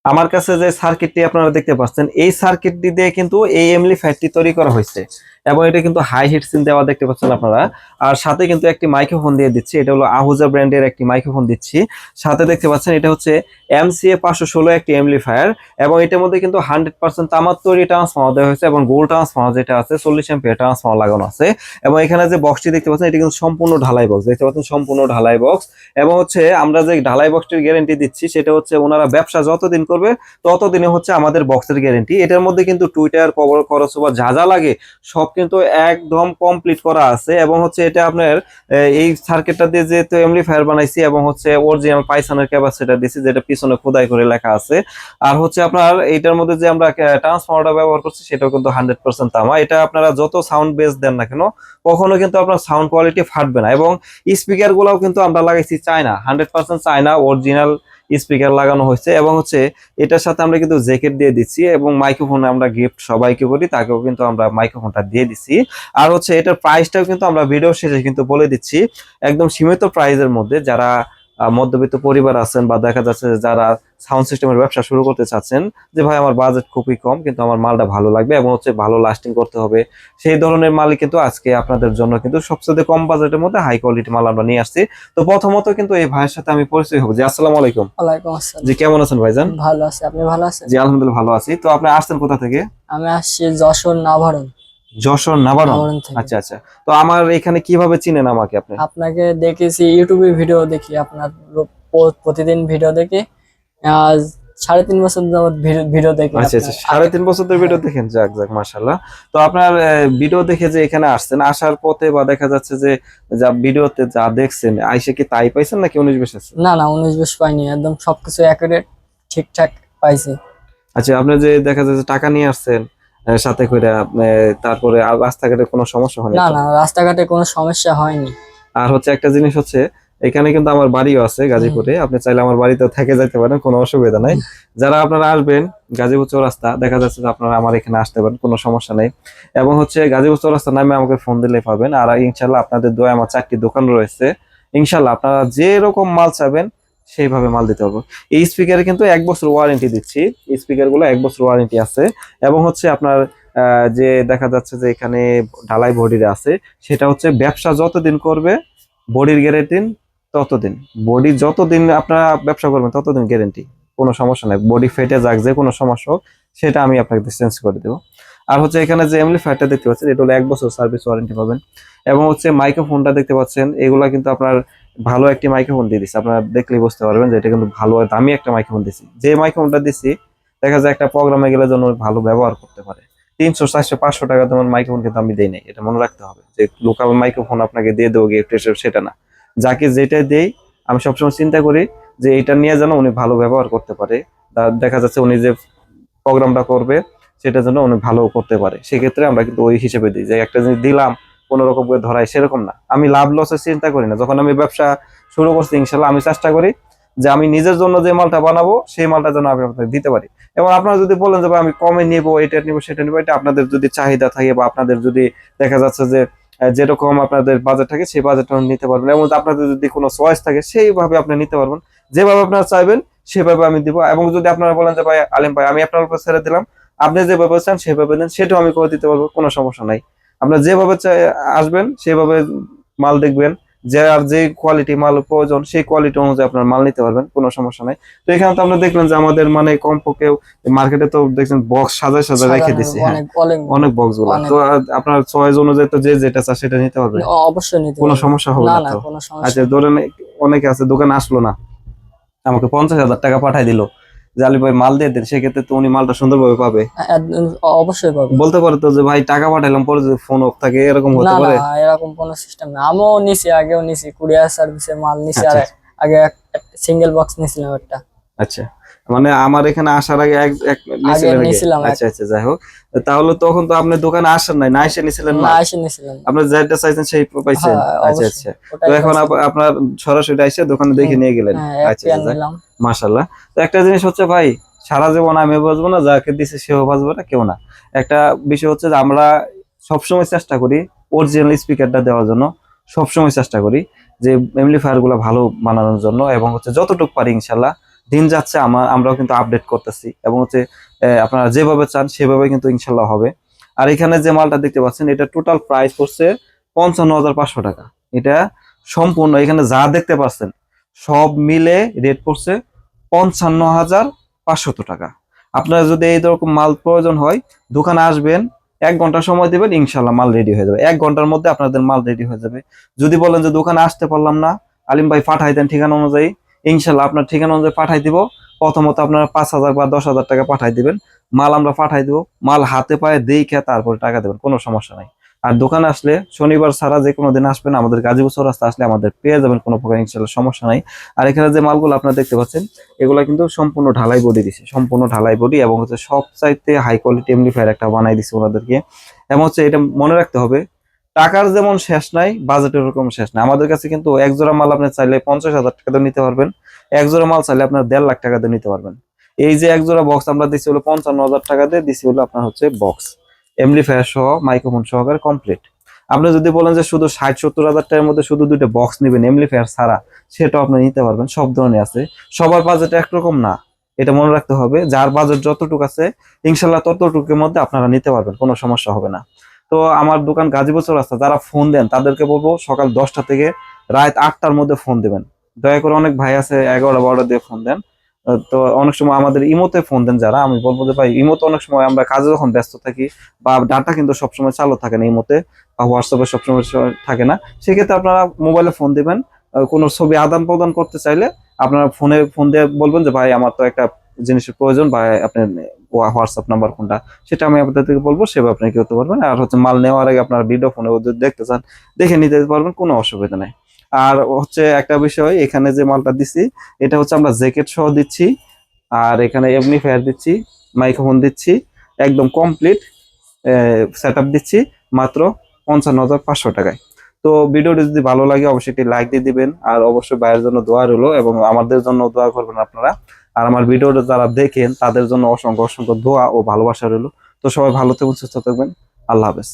আমার কাছে যে সার্কিটটি আপনারা দেখতে পাচ্ছেন, এই সার্কিটটি দিয়ে কিন্তু এই এমপ্লিফায়ারটি তৈরি করা হয়েছে এবং এটা কিন্তু হাই হিট সিন দেওয়া দেখতে পাচ্ছেন আপনারা। আর সাথে কিন্তু একটি মাইক্রোফোন দিয়ে দিচ্ছি, এটা হলো আহুজা ব্র্যান্ডের একটি মাইক্রোফোন দিচ্ছি। সাথে দেখতে পাচ্ছেন এটা হচ্ছে MCA 516 একটি এমপ্লিফায়ার এবং এটার মধ্যে কিন্তু 100% তামার তৈরি ট্রান্সফর্মার দেওয়া হয়েছে এবং গোল্ড ট্রান্সফর্মার যেটা আছে 40 এম্পিয়ার ট্রান্সফর্মার লাগানো আছে। এবং এখানে যে বক্সটি দেখতে পাচ্ছেন এটা কিন্তু সম্পূর্ণ ঢালাই বক্স দেখতে পাচ্ছেন, সম্পূর্ণ ঢালাই বক্স। এবং হচ্ছে আমরা যে ঢালাই বক্সটির গ্যারান্টি দিচ্ছি সেটা হচ্ছে ওনারা ব্যবসা যতদিন করবে ততদিনে হচ্ছে আমাদের বক্সের গ্যারেন্টি। এটার মধ্যে কিন্তু টুইটার কভার খরচ বা যা যা লাগে সব কিন্তু একদম কমপ্লিট করা আছে। এবং হচ্ছে এটা আপনার এই সার্কিটটা দিয়ে যেহেতু এমপ্লিফায়ার বানাইছি এবং হচ্ছে অরিজিনাল পাইথনের ক্যাপাসিটর দিয়েছি যেটা পিছনে খোদাই করে লেখা আছে। আর হচ্ছে আপনার এইটার মধ্যে যে আমরা ট্রান্সফর্মারটা ব্যবহার করছি সেটাও কিন্তু 100% তামা। এটা আপনারা যত সাউন্ড বেস দেন না কেন কখনো কিন্তু আপনার সাউন্ড কোয়ালিটি ফাটবে না। এবং স্পিকার গুলাও কিন্তু আমরা লাগাইছি চায়না, 100% চায়না অরিজিনাল স্পিকার লাগানো হয়েছে। এবং হচ্ছে এটার সাথে আমরা কিন্তু জ্যাকেট দিয়ে দিচ্ছি এবং মাইক্রোফোন আমরা গিফট সবাইকে করি, তাকেও কিন্তু আমরা মাইক্রোফোনটা দিয়ে দিচ্ছি। আর হচ্ছে এটার প্রাইসটাও কিন্তু আমরা ভিডিও শেষে কিন্তু বলে দিচ্ছি একদম সীমিত প্রাইসের মধ্যে। যারা মধ্যবিত্ত পরিবার আছেন বা দেখা যাচ্ছে যারা সাউন্ড সিস্টেমের ব্যবসা শুরু করতে চাচ্ছেন, যে ভাই আমার বাজেট খুবই কম কিন্তু আমার মালটা ভালো লাগবে এবং হচ্ছে ভালো লাস্টিং করতে হবে, সেই ধরনের মালই কিন্তু আজকে আপনাদের জন্য কিন্তু সবচেয়ে কম বাজেটের মধ্যে হাই কোয়ালিটি মাল আমরা নিয়ে আসছি। তো প্রথমত কিন্তু এই ভাইয়ের সাথে আমি পরিচয় হবো। জি আসসালামু আলাইকুম। ওয়ালাইকুম আসসালাম। জি কেমন আছেন ভাইজান? ভালো আছি, আপনি ভালো আছেন? জি আলহামদুলিল্লাহ ভালো আছি। তো আপনি আসছেন কোথা থেকে? আমি আসছি যশোর নাভারণ। যশোর নাবারণ। নাভারণ থেকে। আচ্ছা আচ্ছা। তো আমার এখানে কিভাবে চিনেন আমাকে আপনি? আপনাকে দেখেছি ইউটিউবে ভিডিও দেখি, আপনার প্রতিদিন ভিডিও দেখি। আজ 3.5 বছর যাবত ভিডিও দেখি আচ্ছা আচ্ছা, আপনার। 3.5 বছর ধরে ভিডিও হ্যাঁ। দেখেন, যাক যাক মাশাআল্লাহ। তো আপনার ভিডিও দেখে যে এখানে আসছেন, আসার পথে বা দেখা যাচ্ছে যে যা ভিডিওতে যা দেখছেন আইসে কি তাই পাইছেন নাকি 19-20 আছে? না না, 19-20 পাইনি, একদম সবকিছু অ্যাকুরেট ঠিকঠাক পাইছি। আচ্ছা, আপনি যে দেখা যাচ্ছে টাকা নিয়ে আসছেন সাথে করে তারপরে আর রাস্তাঘাটে কোনো সমস্যা হয়নি না তো? না, রাস্তাঘাটে কোনো সমস্যা হয়নি। আর হচ্ছে একটা জিনিস হচ্ছে এখানে কিন্তু আমার বাড়িও আছে হুম। গাজীপুরে, আপনি চাইলে আমার বাড়িতে থেকে যেতে পারেন, কোনো অসুবিধা নাই। যারা আপনারা আসবেন গাজীপুর চৌরাস্তা, দেখা যাচ্ছে যে আপনারা আমার এখানে আসতে পারেন, কোনো সমস্যা নেই। এবং হচ্ছে গাজীপুর চৌরাস্তা নামে আমাকে ফোন দিলে পাবেন। আর ইনশাল্লাহ আপনাদের দোয়া আমার 4টি দোকান রয়েছে, ইনশাল্লাহ আপনারা যে রকম মাল চাবেন সেইভাবে মাল দিতে পারবো। এই স্পিকারে কিন্তু 1 বছর ওয়ারেন্টি দিচ্ছি, স্পিকার গুলো 1 বছর ওয়ারেন্টি আছে। এবং হচ্ছে আপনার যে দেখা যাচ্ছে যে এখানে ঢালাই বডির আছে, সেটা হচ্ছে ব্যবসা যতদিন করবে বডির গ্যারেন্টি ততদিন, বডি যতদিন আপনারা ব্যবসা করবেন ততদিন গ্যারেন্টি, কোনো সমস্যা নাই। বডি ফেটে যাক যে কোনো সমস্যা হোক সেটা আমি আপনাকে চেঞ্জ করে দেবো। আর হচ্ছে এখানে যে এমপ্লিফায়ারটা দেখতে পাচ্ছেন এটা হলো 1 বছর সার্ভিস ওয়ারেন্টি পাবেন। এবং হচ্ছে মাইক্রোফোনটা দেখতে পাচ্ছেন, এগুলা কিন্তু আপনার ভালো একটি মাইক্রোফোন দিয়ে দিচ্ছি, আপনারা দেখলেই বুঝতে পারবেন যে এটা কিন্তু ভালো দামি একটা মাইক্রোফোন দিচ্ছি। যে মাইক্রোফোনটা দিচ্ছি দেখা যায় একটা প্রোগ্রামে গেলে যেন ভালো ব্যবহার করতে পারে। 300 400 500 টাকা তোমার মাইক্রোফোন কিন্তু আমি দেই নাই, এটা মনে রাখতে হবে যে লোকাল মাইক্রোফোন আপনাকে দিয়ে দেবো গিফট হিসেবে, সেটা না। যাকে যেটা দেই আমি সবসময় চিন্তা করি যে এটা নিয়ে যেন উনি ভালো ব্যবহার করতে পারে, দেখা যাচ্ছে উনি যে প্রোগ্রামটা করবে সেটা যেন উনি ভালো করতে পারে, সেক্ষেত্রে আমরা কিন্তু ওই হিসেবে দিই। যে একটা জিনিস দিলাম কোনো রকম করে ধরাই সেরকম না, আমি লাভ লসের চিন্তা করি না। যখন আমি ব্যবসা শুরু করছি ইনশাল্লাহ আমি চেষ্টা করি যে আমি নিজের জন্য যে মালটা বানাবো সেই মালটা যেন আমি আপনাদের দিতে পারি। এবং আপনারা যদি বলেন যে ভাই আমি কমে নিবো, এটা নিবো সেটা নিবো, এটা আপনাদের যদি চাহিদা থাকে বা আপনাদের যদি দেখা যাচ্ছে যে যেরকম আপনাদের বাজেট থাকে সেই বাজেট নিতে পারবেন। এবং আপনাদের যদি কোনো চয়েস থাকে সেইভাবে আপনি নিতে পারবেন, যেভাবে আপনারা চাইবেন সেভাবে আমি দিব। এবং যদি আপনারা বলেন যে ভাই আলিম ভাই আমি আপনার উপর ছেড়ে দিলাম, আপনি যেভাবে চান সেভাবে দেন, সেটাও আমি করে দিতে পারবো, কোনো সমস্যা নাই। আপনার যেভাবে আসবেন সেভাবে মাল দেখবেন, যে আর যে কোয়ালিটি মাল প্রয়োজন সেই কোয়ালিটি অনুযায়ী আপনার মাল নিতে পারবেন, কোনো সমস্যা নাই। তো এখানে তো আপনি দেখলেন যে আমাদের মানে কমপক্ষে মার্কেটে তো দেখছেন বক্স সাজায় সাজায় রেখে সাজানো দিছি, হ্যাঁ অনেক অনেক অনেক বক্স গুলা। অনেক। তো আপনার চয়েস অনুযায়ী তো যে যেটা চায় সেটা নিতে পারবে, অবশ্যই নিতে কোনো পারবো। সমস্যা হবে না না না, তো? কোনো আচ্ছা সমস্যা নেই। ধরেন অনেকে আছে দোকানে আসলো না, আমাকে 50,000 টাকা পাঠাই দিল যে আলী ভাই মাল দিয়ে দেন, সেক্ষেত্রে তো উনি মালটা সুন্দরভাবে পাবে। অবশ্যই পাবে। বলতে পারে তো যে ভাই টাকা পাঠাইলাম পরে যদি ফোন অফ থাকে, এরকম না হতে না, পারে। এরকম কোনো সিস্টেম না। আমিও নিছি, আগেও নিছি, কুরিয়ার সার্ভিসে মাল নিছি। আর আচ্ছা আগে সিঙ্গেল বক্স নিছিলাম একটা। আচ্ছা, মানে আমার এখানে আসার আগে এক এক আগে নিছিলেন আগে? নিছিলাম এক। আচ্ছা আচ্ছা, যাই হোক। তাহলে তখন তো আপনি দোকানে আসেন নাই, না এসে নিছিলেন না, মাল? এসে নিছিলাম। আপনি যেটা চাইছেন সেই পাইছেন? হ্যাঁ আচ্ছা অবশ্যই, আচ্ছা। তো ওটাই এখন পাইছি। আপনার সরাসরি এসে দোকানে দেখে হুম, নিয়ে গেলেন? হ্যাঁ, এক আচ্ছা পেয়ার আচ্ছা, যাক নিলাম। মাশাআল্লাহ। তো একটা জিনিস হচ্ছে ভাই, সারা জীবন আমি বাঁচবো না, যাকে দিছে সেও বাঁচবে না, কেউ না। একটা বিষয় হচ্ছে যে আমরা সবসময় চেষ্টা করি অরিজিনাল স্পিকারটা দেওয়ার জন্য, সবসময় চেষ্টা করি যে এমপ্লিফায়ার গুলো ভালো বানানোর জন্য। এবং হচ্ছে যতটুকু পারি ইনশাল্লাহ দিন যাচ্ছে আমরাও কিন্তু আপডেট করতেছি, এবং হচ্ছে আপনারা যেভাবে চান সেভাবে কিন্তু ইনশাল্লাহ হবে। আর এখানে যে মালটা দেখতে পাচ্ছেন এটা টোটাল প্রাইস পড়ছে 55,500 টাকা। এটা সম্পূর্ণ এখানে যা দেখতে পাচ্ছেন সব মিলে রেট পড়ছে 55,500 টাকা। আপনারা যদি এই রকম মাল প্রয়োজন হয় দোকানে আসবেন, 1 ঘন্টা সময় দিবেন, ইনশাল্লাহ মাল রেডি হয়ে যাবে। 1 ঘন্টার মধ্যে আপনাদের মাল রেডি হয়ে যাবে। যদি বলেন যে দোকানে আসতে পারলাম না, আলিম ভাই পাঠাই দেন ঠিকানা অনুযায়ী, ইনশাল্লাহ আপনার ঠিকানা অনুযায়ী পাঠাই দিব। প্রথমত আপনারা 5,000 বা 10,000 টাকা পাঠাই দিবেন, মাল আমরা পাঠাই দিব। মাল হাতে পায়ে দেখে তারপরে টাকা দেবেন, কোনো সমস্যা নাই। আর দোকানে আসলে শনিবার ছাড়া যে কোনো দিন আসবেন, আমাদের গাজীপুর চৌরাস্তা আসলে আমাদের পেয়ে যাবেন, কোনো প্রকার ইনশাল্লাহ সমস্যা নাই। আর এখানে যে মালগুলো আপনারা দেখতে পাচ্ছেন এগুলা কিন্তু সম্পূর্ণ ঢালাই বডি দিছে, সম্পূর্ণ ঢালাই বডি, এবং হচ্ছে সব চাইতে হাই কোয়ালিটি এমপ্লিফায়ার একটা বানাই দিছে ওনাদেরকে। এবং হচ্ছে এটা মনে রাখতে হবে, টাকার যেমন শেষ নাই বাজেটের এরকম শেষ নাই। আমাদের কাছে কিন্তু এক জোড়া মাল আপনি চাইলে 50,000 টাকা দিয়ে নিতে পারবেন, এক জোড়া মাল চাইলে আপনার 1.5 লাখ টাকা দিয়ে নিতে পারবেন। এই যে এক জোড়া বক্স আমরা দিচ্ছি হলো 55,000 টাকা দিয়ে দিচ্ছি, হলো আপনার হচ্ছে বক্স এমপ্লিফায়ার সহ মাইক্রোফোন সহকারে কমপ্লিট। আপনি যদি বলেন যে শুধু 60-70 হাজার টাকার মধ্যে শুধু দুইটা বক্স নেবেন এমপ্লিফায়ার ছাড়া, সেটাও আপনি নিতে পারবেন, সব ধরনের আছে। সবার বাজেট একরকম না, এটা মনে রাখতে হবে। যার বাজেট যতটুকু আছে ইনশাল্লাহ ততটুকুর মধ্যে আপনারা নিতে পারবেন, কোনো সমস্যা হবে না। তো আমার দোকান গাজীপুর চৌরাস্তা, যারা ফোন দেন তাদেরকে বলবো সকাল 10টা থেকে রাত 8টার মধ্যে ফোন দিবেন। দয়া করে, অনেক ভাই আছে 11-12টা দিয়ে ফোন দেন। তো অনেক সময় আমাদের ইমোতে ফোন দেন যারা, আমি বলবো যে ভাই ইমোতে অনেক সময় আমরা কাজে যখন ব্যস্ত থাকি, বা ডাটা কিন্তু সবসময় চালু থাকে না ইমোতে, বা হোয়াটসঅ্যাপে সবসময় থাকে না, সেক্ষেত্রে আপনারা মোবাইলে ফোন দিবেন। কোনো ছবি আদান প্রদান করতে চাইলে আপনারা ফোনে ফোন দিয়ে বলবেন যে ভাই আমার তো একটা জিনিসের প্রয়োজন, বা আপনার হোয়াটসঅ্যাপ নাম্বার কোনটা, সেটা আমি আপনাদেরকে বলবো, সেভাবে আপনি কি করতে পারবেন। আর হচ্ছে মাল নেওয়ার আগে আপনার ভিডিও ফোনে যদি দেখতে চান দেখে নিতে পারবেন, কোনো অসুবিধা নেই। আর হচ্ছে একটা বিষয়, এখানে যে মালটা দিচ্ছি এটা হচ্ছে আমরা জ্যাকেট সহ দিচ্ছি, আর এখানে এমপ্লিফায়ার দিচ্ছি, মাইক্রোফোন দিচ্ছি, একদম কমপ্লিট সেট আপ দিচ্ছি মাত্র 55,500 টাকায়। তো ভিডিওটি যদি ভালো লাগে অবশ্যই একটি লাইক দিয়ে দিবেন, আর অবশ্যই ভাইয়ের জন্য দোয়া রইলো, এবং আমাদের জন্য দোয়া করবেন আপনারা। আর আমার ভিডিওটা যারা দেখেন তাদের জন্য অসংখ্য অসংখ্য দোয়া ও ভালোবাসা রইলো। তো সবাই ভালো থাকবেন, সুস্থ থাকবেন। আল্লাহ হাফেজ।